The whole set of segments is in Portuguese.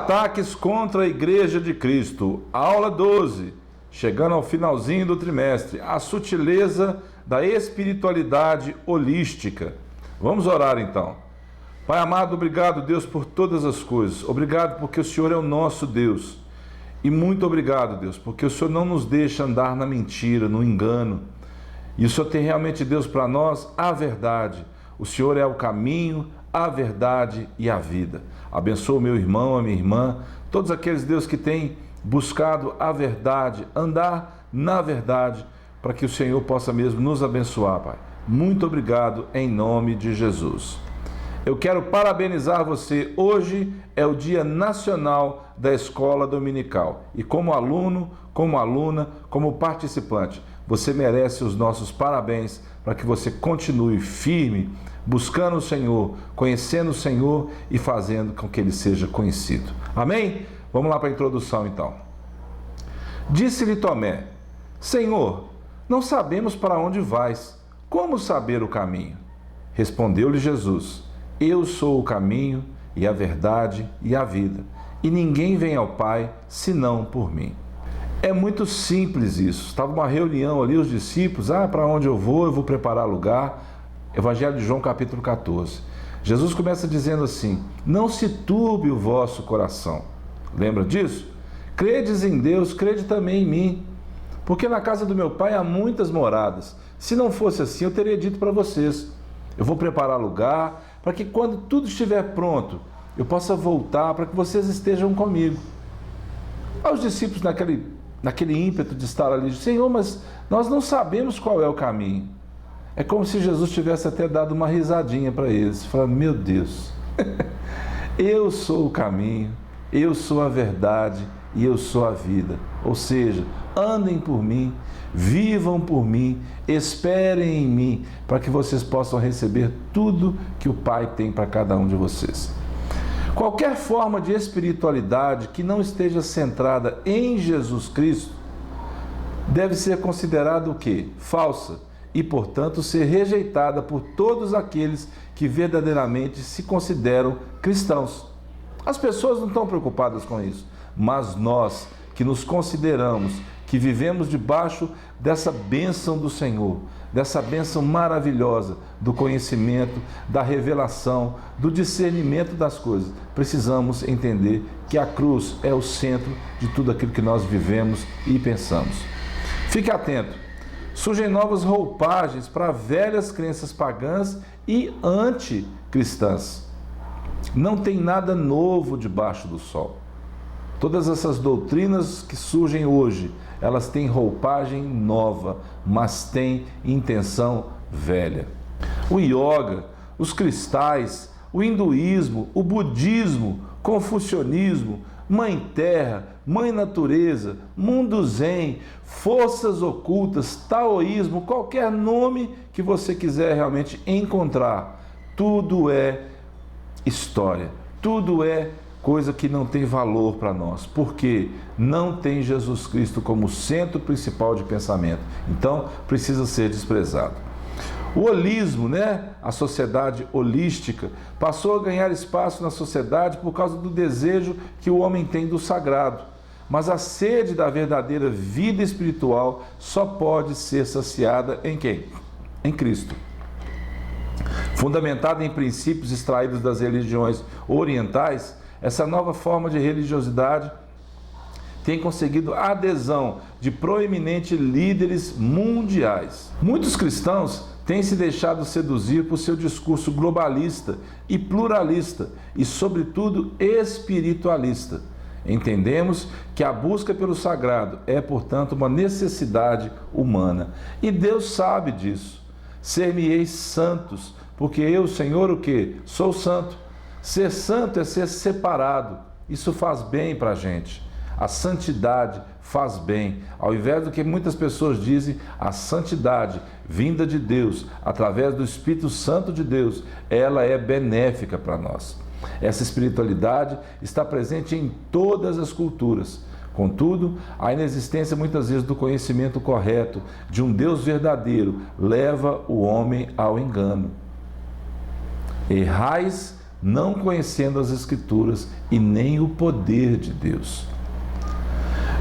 Ataques contra a Igreja de Cristo, aula 12, chegando ao finalzinho do trimestre, a sutileza da espiritualidade holística. Vamos orar então. Pai amado, obrigado, Deus, por todas as coisas. Obrigado porque o Senhor é o nosso Deus. E muito obrigado, Deus, porque o Senhor não nos deixa andar na mentira, no engano. E o Senhor tem realmente, Deus, para nós a verdade. O Senhor é o caminho, a verdade e a vida. Abençoa o meu irmão, a minha irmã, todos aqueles, Deus, que têm buscado a verdade, andar na verdade, para que o Senhor possa mesmo nos abençoar, Pai. Muito obrigado, em nome de Jesus. Eu quero parabenizar você. Hoje é o Dia Nacional da Escola Dominical. E como aluno, como aluna, como participante, você merece os nossos parabéns para que você continue firme, buscando o Senhor, conhecendo o Senhor e fazendo com que Ele seja conhecido. Amém? Vamos lá para a introdução então. Disse-lhe Tomé: Senhor, não sabemos para onde vais. Como saber o caminho? Respondeu-lhe Jesus: Eu sou o caminho e a verdade e a vida, e ninguém vem ao Pai senão por mim. É muito simples isso. Estava uma reunião ali, os discípulos, para onde eu vou preparar lugar. Evangelho de João, capítulo 14. Jesus começa dizendo assim: não se turbe o vosso coração. Lembra disso? Credes em Deus, crede também em mim. Porque na casa do meu Pai há muitas moradas. Se não fosse assim, eu teria dito para vocês. Eu vou preparar lugar para que quando tudo estiver pronto, eu possa voltar para que vocês estejam comigo. Aos discípulos, naquele ímpeto de estar ali, Senhor, mas nós não sabemos qual é o caminho. É como se Jesus tivesse até dado uma risadinha para eles, falando: meu Deus, eu sou o caminho, eu sou a verdade e eu sou a vida. Ou seja, andem por mim, vivam por mim, esperem em mim, para que vocês possam receber tudo que o Pai tem para cada um de vocês. Qualquer forma de espiritualidade que não esteja centrada em Jesus Cristo deve ser considerada o quê? Falsa e, portanto, ser rejeitada por todos aqueles que verdadeiramente se consideram cristãos. As pessoas não estão preocupadas com isso, mas nós que nos consideramos, que vivemos debaixo dessa bênção do Senhor, dessa bênção maravilhosa do conhecimento, da revelação, do discernimento das coisas, precisamos entender que a cruz é o centro de tudo aquilo que nós vivemos e pensamos. Fique atento, surgem novas roupagens para velhas crenças pagãs e anticristãs. Não tem nada novo debaixo do sol. Todas essas doutrinas que surgem hoje, elas têm roupagem nova, mas têm intenção velha. O yoga, os cristais, o hinduísmo, o budismo, confucionismo, mãe terra, mãe natureza, mundo zen, forças ocultas, taoísmo, qualquer nome que você quiser realmente encontrar, tudo é história, tudo é coisa que não tem valor para nós, porque não tem Jesus Cristo como centro principal de pensamento, então precisa ser desprezado. O holismo, a sociedade holística, passou a ganhar espaço na sociedade por causa do desejo que o homem tem do sagrado, mas a sede da verdadeira vida espiritual só pode ser saciada em quem? Em Cristo. Fundamentada em princípios extraídos das religiões orientais, essa nova forma de religiosidade tem conseguido a adesão de proeminentes líderes mundiais. Muitos cristãos têm se deixado seduzir por seu discurso globalista e pluralista e, sobretudo, espiritualista. Entendemos que a busca pelo sagrado é, portanto, uma necessidade humana. E Deus sabe disso. Ser-me-eis santos, porque eu, Senhor, o quê? Sou santo. Ser santo é ser separado. Isso faz bem para a gente. A santidade faz bem. Ao invés do que muitas pessoas dizem, a santidade vinda de Deus, através do Espírito Santo de Deus, ela é benéfica para nós. Essa espiritualidade está presente em todas as culturas. Contudo, a inexistência muitas vezes do conhecimento correto de um Deus verdadeiro leva o homem ao engano. Errais não conhecendo as Escrituras e nem o poder de Deus.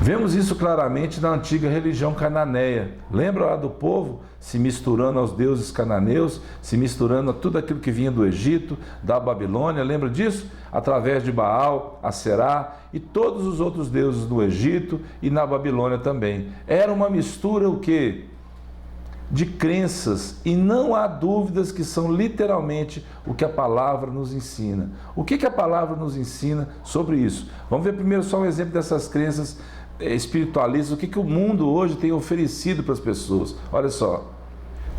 Vemos isso claramente na antiga religião cananeia. Lembra lá do povo se misturando aos deuses cananeus, se misturando a tudo aquilo que vinha do Egito, da Babilônia, lembra disso? Através de Baal, Aserá e todos os outros deuses no Egito e na Babilônia também. Era uma mistura o quê? De crenças, e não há dúvidas que são literalmente o que a palavra nos ensina. O que a palavra nos ensina sobre isso? Vamos ver primeiro só um exemplo dessas crenças espiritualistas, o que o mundo hoje tem oferecido para as pessoas. Olha só,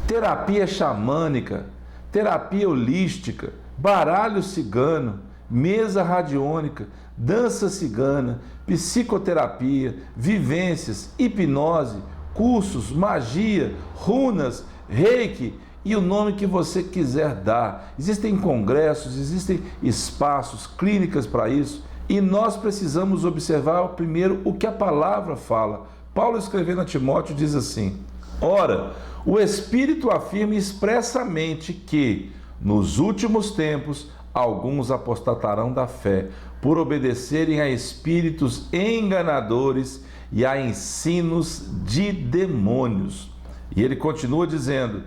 terapia xamânica, terapia holística, baralho cigano, mesa radiônica, dança cigana, psicoterapia, vivências, hipnose, cursos, magia, runas, reiki e o nome que você quiser dar. Existem congressos, existem espaços, clínicas para isso. E nós precisamos observar primeiro o que a palavra fala. Paulo, escrevendo a Timóteo, diz assim: ora, o Espírito afirma expressamente que, nos últimos tempos, alguns apostatarão da fé, por obedecerem a espíritos enganadores e a ensinos de demônios. E ele continua dizendo: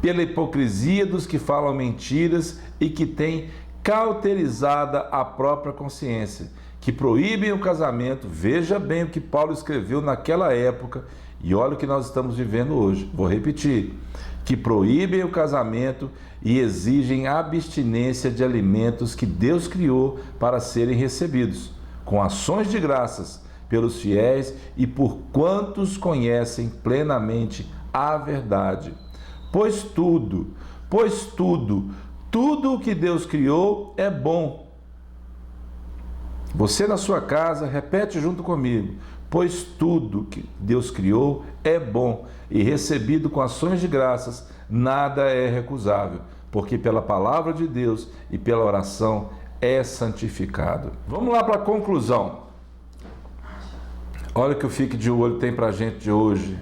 pela hipocrisia dos que falam mentiras e que têm cauterizada a própria consciência, que proíbem o casamento. Veja bem o que Paulo escreveu naquela época e olha o que nós estamos vivendo hoje. Vou repetir: que proíbem o casamento e exigem a abstinência de alimentos que Deus criou para serem recebidos, com ações de graças pelos fiéis e por quantos conhecem plenamente a verdade. Pois tudo o que Deus criou é bom. Você na sua casa, repete junto comigo: pois tudo que Deus criou é bom, e recebido com ações de graças, nada é recusável, porque pela palavra de Deus e pela oração é santificado. Vamos lá para a conclusão. Olha o que o Fique de Olho tem para a gente de hoje.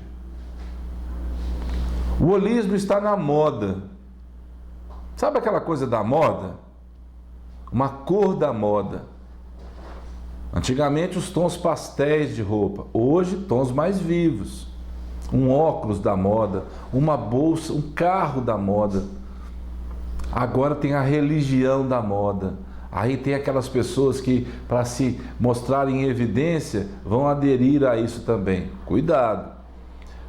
O holismo está na moda. Sabe aquela coisa da moda? Uma cor da moda. Antigamente os tons pastéis de roupa, hoje tons mais vivos. Um óculos da moda, uma bolsa, um carro da moda. Agora tem a religião da moda. Aí tem aquelas pessoas que, para se mostrarem em evidência, vão aderir a isso também. Cuidado!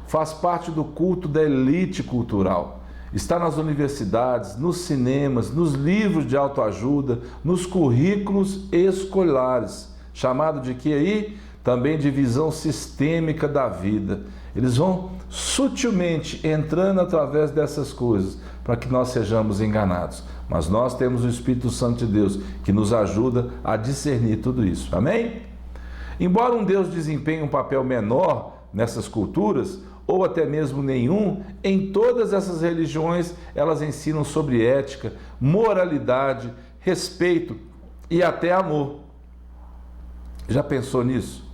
Faz parte do culto da elite cultural. Está nas universidades, nos cinemas, nos livros de autoajuda, nos currículos escolares. Chamado de quê aí? Também de visão sistêmica da vida. Eles vão sutilmente entrando através dessas coisas para que nós sejamos enganados. Mas nós temos o Espírito Santo de Deus que nos ajuda a discernir tudo isso. Amém? Embora um Deus desempenhe um papel menor nessas culturas, ou até mesmo nenhum, em todas essas religiões elas ensinam sobre ética, moralidade, respeito e até amor. Já pensou nisso?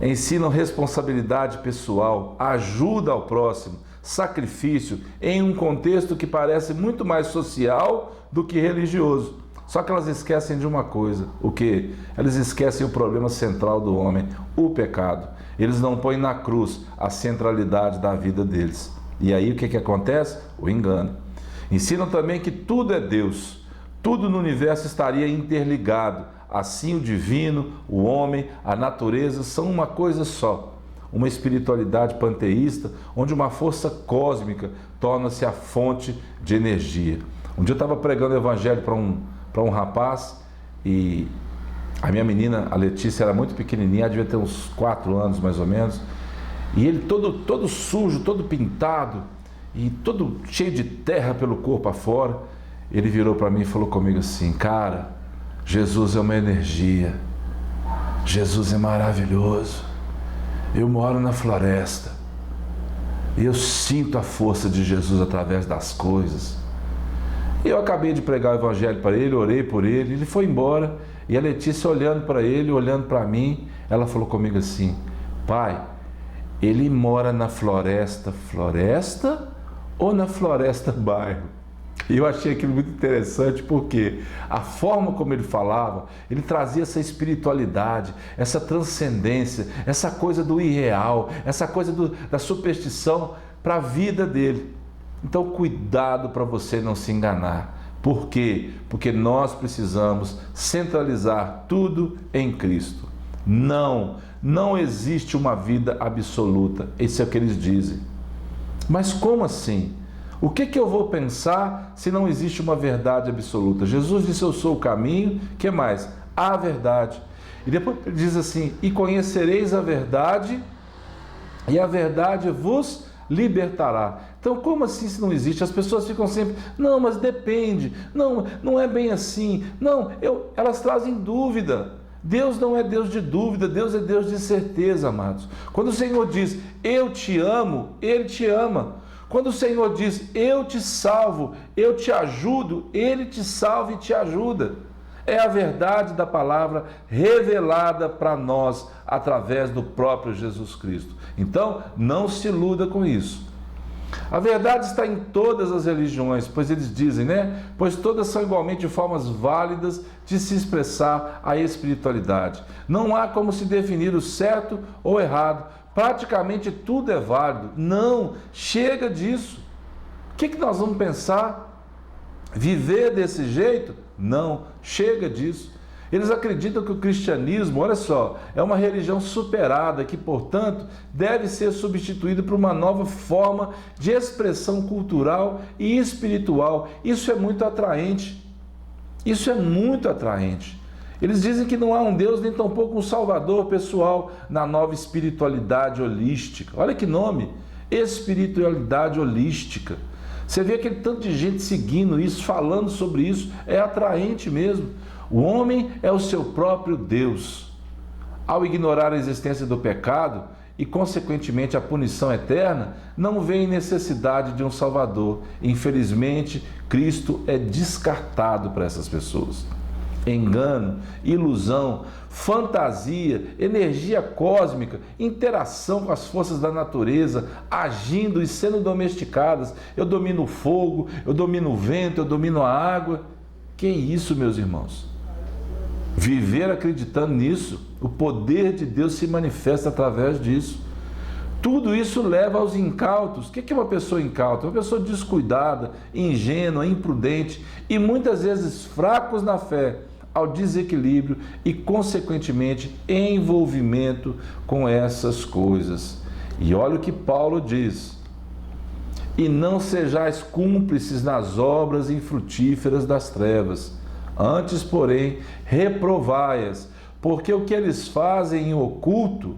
Ensinam responsabilidade pessoal, ajuda ao próximo, sacrifício, em um contexto que parece muito mais social do que religioso. Só que elas esquecem de uma coisa. O quê? Elas esquecem o problema central do homem, o pecado. Eles não põem na cruz a centralidade da vida deles. E aí o que acontece? O engano. Ensinam também que tudo é Deus. Tudo no universo estaria interligado. Assim o divino, o homem, a natureza são uma coisa só. Uma espiritualidade panteísta, onde uma força cósmica torna-se a fonte de energia. Um dia eu estava pregando o evangelho para um rapaz e a minha menina, a Letícia, era muito pequenininha, devia ter uns 4 anos mais ou menos, e ele todo sujo, todo pintado e todo cheio de terra pelo corpo afora. Ele virou para mim e falou comigo assim: cara, Jesus é uma energia, Jesus é maravilhoso, eu moro na floresta e eu sinto a força de Jesus através das coisas. Eu acabei de pregar o evangelho para ele, orei por ele, ele foi embora. E a Letícia olhando para ele, olhando para mim, ela falou comigo assim: pai, ele mora na floresta ou na floresta bairro? E eu achei aquilo muito interessante porque a forma como ele falava, ele trazia essa espiritualidade, essa transcendência, essa coisa do irreal, essa coisa da superstição para a vida dele. Então, cuidado para você não se enganar. Por quê? Porque nós precisamos centralizar tudo em Cristo. Não existe uma vida absoluta. Isso é o que eles dizem. Mas como assim? O que eu vou pensar se não existe uma verdade absoluta? Jesus disse: eu sou o caminho, o que mais? A verdade. E depois ele diz assim: e conhecereis a verdade, e a verdade vos libertará. Então, como assim se não existe? As pessoas ficam sempre: não, mas depende, não é bem assim, elas trazem dúvida. Deus não é Deus de dúvida, Deus é Deus de certeza, amados. Quando o Senhor diz: eu te amo, Ele te ama. Quando o Senhor diz: eu te salvo, eu te ajudo, Ele te salva e te ajuda. É a verdade da palavra revelada para nós através do próprio Jesus Cristo. Então, não se iluda com isso. A verdade está em todas as religiões, pois eles dizem, pois todas são igualmente formas válidas de se expressar a espiritualidade. Não há como se definir o certo ou errado. Praticamente tudo é válido. Não, chega disso. O que nós vamos pensar? Viver desse jeito? Não, chega disso. Eles acreditam que o cristianismo, olha só, é uma religião superada que, portanto, deve ser substituída por uma nova forma de expressão cultural e espiritual. Isso é muito atraente. Isso é muito atraente. Eles dizem que não há um Deus nem tampouco um Salvador pessoal na nova espiritualidade holística. Olha que nome! Espiritualidade holística. Você vê aquele tanto de gente seguindo isso, falando sobre isso, é atraente mesmo. O homem é o seu próprio Deus. Ao ignorar a existência do pecado e, consequentemente, a punição eterna, não vê necessidade de um Salvador. Infelizmente, Cristo é descartado para essas pessoas. Engano, ilusão, fantasia, energia cósmica, interação com as forças da natureza, agindo e sendo domesticadas. Eu domino o fogo, eu domino o vento, eu domino a água. Que isso, meus irmãos? Viver acreditando nisso, o poder de Deus se manifesta através disso. Tudo isso leva aos incautos. O que é uma pessoa incauta? Uma pessoa descuidada, ingênua, imprudente e muitas vezes fracos na fé, ao desequilíbrio e, consequentemente, envolvimento com essas coisas. E olha o que Paulo diz: e não sejais cúmplices nas obras infrutíferas das trevas, antes, porém, reprovai-as, porque o que eles fazem em oculto,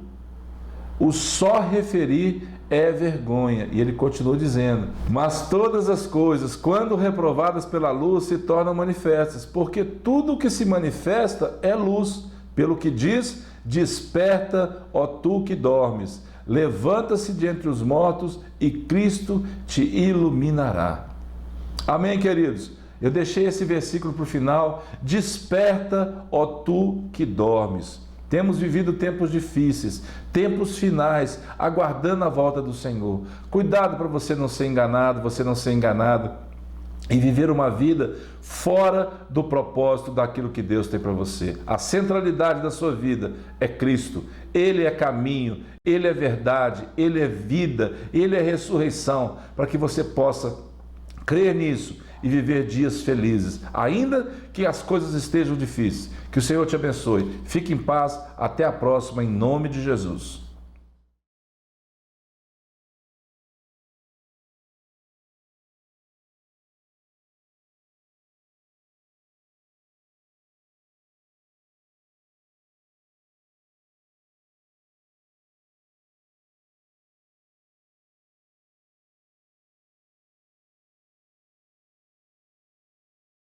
o só referir é vergonha. E ele continua dizendo: mas todas as coisas, quando reprovadas pela luz, se tornam manifestas, porque tudo o que se manifesta é luz. Pelo que diz: desperta, ó tu que dormes, levanta-se de entre os mortos e Cristo te iluminará. Amém, queridos? Eu deixei esse versículo para o final: desperta, ó tu que dormes. Temos vivido tempos difíceis, tempos finais, aguardando a volta do Senhor. Cuidado para você não ser enganado, você não ser enganado e viver uma vida fora do propósito daquilo que Deus tem para você. A centralidade da sua vida é Cristo. Ele é caminho, Ele é verdade, Ele é vida, Ele é ressurreição, para que você possa crer nisso e viver dias felizes, ainda que as coisas estejam difíceis. Que o Senhor te abençoe. Fique em paz. Até a próxima, em nome de Jesus.